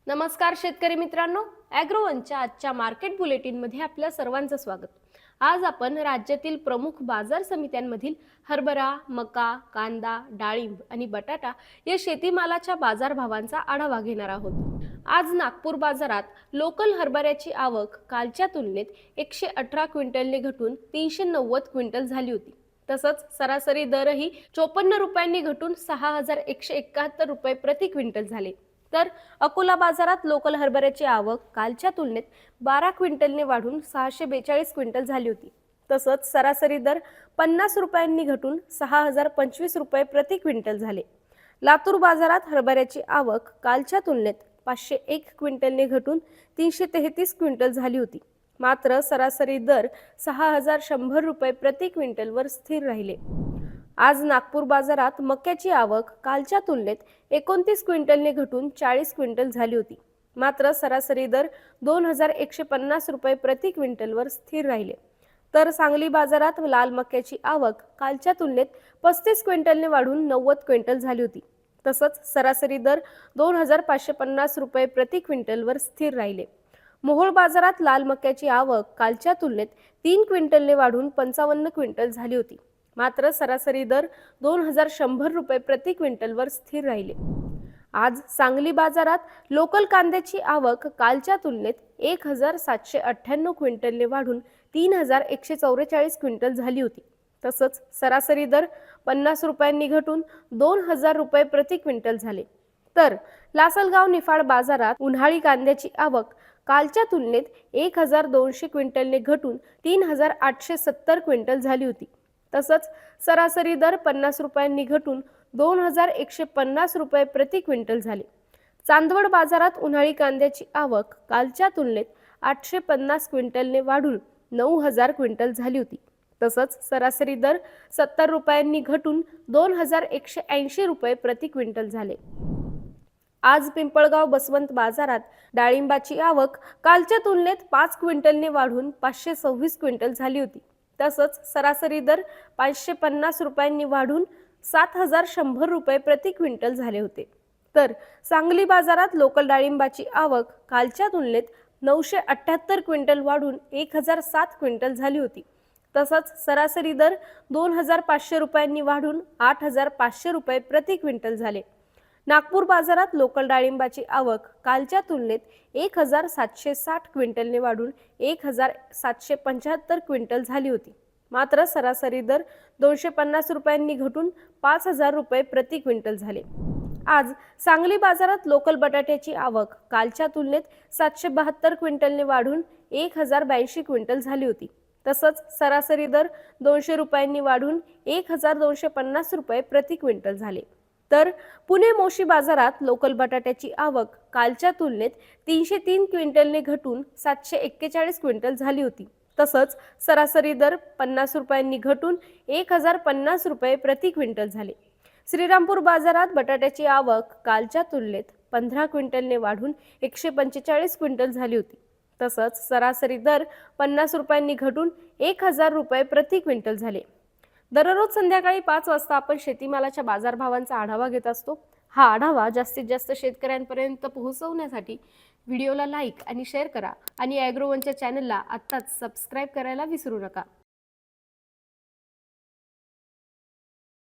नमस्कार शेतकरी मित्रांनो, ॲग्रोवनच्या आजच्या मार्केट बुलेटिनमध्ये आपल्या सर्वांचं स्वागत। आज आपण राज्यातील प्रमुख बाजार समित्यांमधील हरभरा, मका, कांदा, डाळिंब आणि बटाटा या शेतीमालाच्या बाजारभावांचा आढावा घेणार आहोत। आज नागपूर बाजारात लोकल हरभऱ्याची आवक कालच्या तुलनेत 118 क्विंटलने घटून 390 क्विंटल झाली होती। तसंच सरासरी दरही 54 रुपयांनी घटून 6171 रुपये प्रति क्विंटल झाले। तर अकोला बाजारात लोकल हरभऱ्याची आवक कालच्या तुलनेत 12 क्विंटलने वाढून 642 क्विंटल झाली होती। तसंच सरासरी दर 50 रुपयांनी घटून 6025 रुपये प्रति क्विंटल झाले। लातूर बाजारात हरभऱ्याची आवक कालच्या तुलनेत 501 क्विंटलने घटून 333 क्विंटल झाली होती। मात्र सरासरी दर 6100 रुपये प्रति क्विंटलवर स्थिर राहिले। आज नागपूर बाजारात मक्याची आवक कालच्या तुलनेत 29 क्विंटलने घटून 40 क्विंटल झाली होती। मात्र सरासरी दर 2150 रुपये प्रति क्विंटलवर स्थिर राहिले। तर सांगली बाजारात लाल मक्याची आवक कालच्या तुलनेत 35 क्विंटलने वाढून 90 क्विंटल झाली होती। तसंच सरासरी दर 2550 रुपये प्रति क्विंटलवर स्थिर राहिले। मोहोळ बाजारात लाल मक्याची आवक कालच्या तुलनेत 3 क्विंटलने वाढून 55 क्विंटल झाली होती। मात्र सरासरी दर 2100 रुपये प्रति क्विंटलवर स्थिर राहिले। आज सांगली बाजारात लोकल कांद्याची आवक कालच्या तुलनेत 1798 क्विंटलने वाढून 3144 क्विंटल झाली होती। तसंच सरासरी दर 50 रुपयांनी घटून 2000 रुपये प्रति क्विंटल झाले। तर लासलगाव निफाड बाजारात उन्हाळी कांद्याची आवक कालच्या तुलनेत 1200 क्विंटलने घटून 3870 क्विंटल झाली होती। तसंच सरासरी दर 50 रुपयांनी घटून 2150 रुपये प्रति क्विंटल झाले। चांदवड बाजारात उन्हाळी कांद्याची आवक कालच्या तुलनेत 850 क्विंटलने वाढून 9000 क्विंटल झाली होती। तसंच सरासरी दर 70 रुपयांनी घटून 2180 रुपये प्रति क्विंटल झाले। आज पिंपळगाव बसवंत बाजारात डाळिंबाची आवक कालच्या तुलनेत 5 क्विंटलने वाढून 526 क्विंटल झाली होती। तसंच सरासरी दर 550 रुपयांनी वाढून 7100 रुपये प्रति क्विंटल झाले होते। तर सांगली बाजारात लोकल डाळिंबाची आवक कालच्या तुलनेत 978 क्विंटल वाढून 1007 क्विंटल झाली होती। तसंच सरासरी दर 2500 रुपयांनी वाढून 8500 रुपये प्रति क्विंटल झाले। नागपूर बाजारात लोकल डाळिंबाची आवक कालच्या तुलनेत 1760 क्विंटलने वाढून 1775 क्विंटल झाली होती। मात्र सरासरी दर 250 रुपयांनी घटून 5000 रुपये प्रति क्विंटल झाले। आज सांगली बाजारात लोकल बटाट्याची आवक कालच्या तुलनेत 772 क्विंटलने वाढून 1082 क्विंटल झाली होती। तसंच सरासरी दर 200 रुपयांनी वाढून 1250 रुपये प्रति क्विंटल झाले। तर पुणे मोशी बाजारात लोकल बटाट्याची आवक कालच्या तुलनेत 303 क्विंटलने घटून 741 क्विंटल झाली होती। तसंच सरासरी दर 50 रुपयांनी घटून 1050 रुपये प्रति क्विंटल झाले। श्रीरामपूर बाजारात बटाट्याची आवक कालच्या तुलनेत 15 क्विंटलने वाढून 145 क्विंटल झाली होती। तसंच सरासरी दर 50 रुपयांनी घटून 1000 रुपये प्रति क्विंटल झाले। दररोज संध्याकाळी 5 वाजता आपण शेतीमालाच्या बाजारभावांचा आढावा घेत असतो। हा आढावा जास्तीत जास्त शेतकऱ्यांपर्यंत पोहोचवण्यासाठी व्हिडिओला लाईक आणि शेअर करा आणि ॲग्रोवनच्या चॅनलला आत्ताच सबस्क्राईब करायला विसरू नका।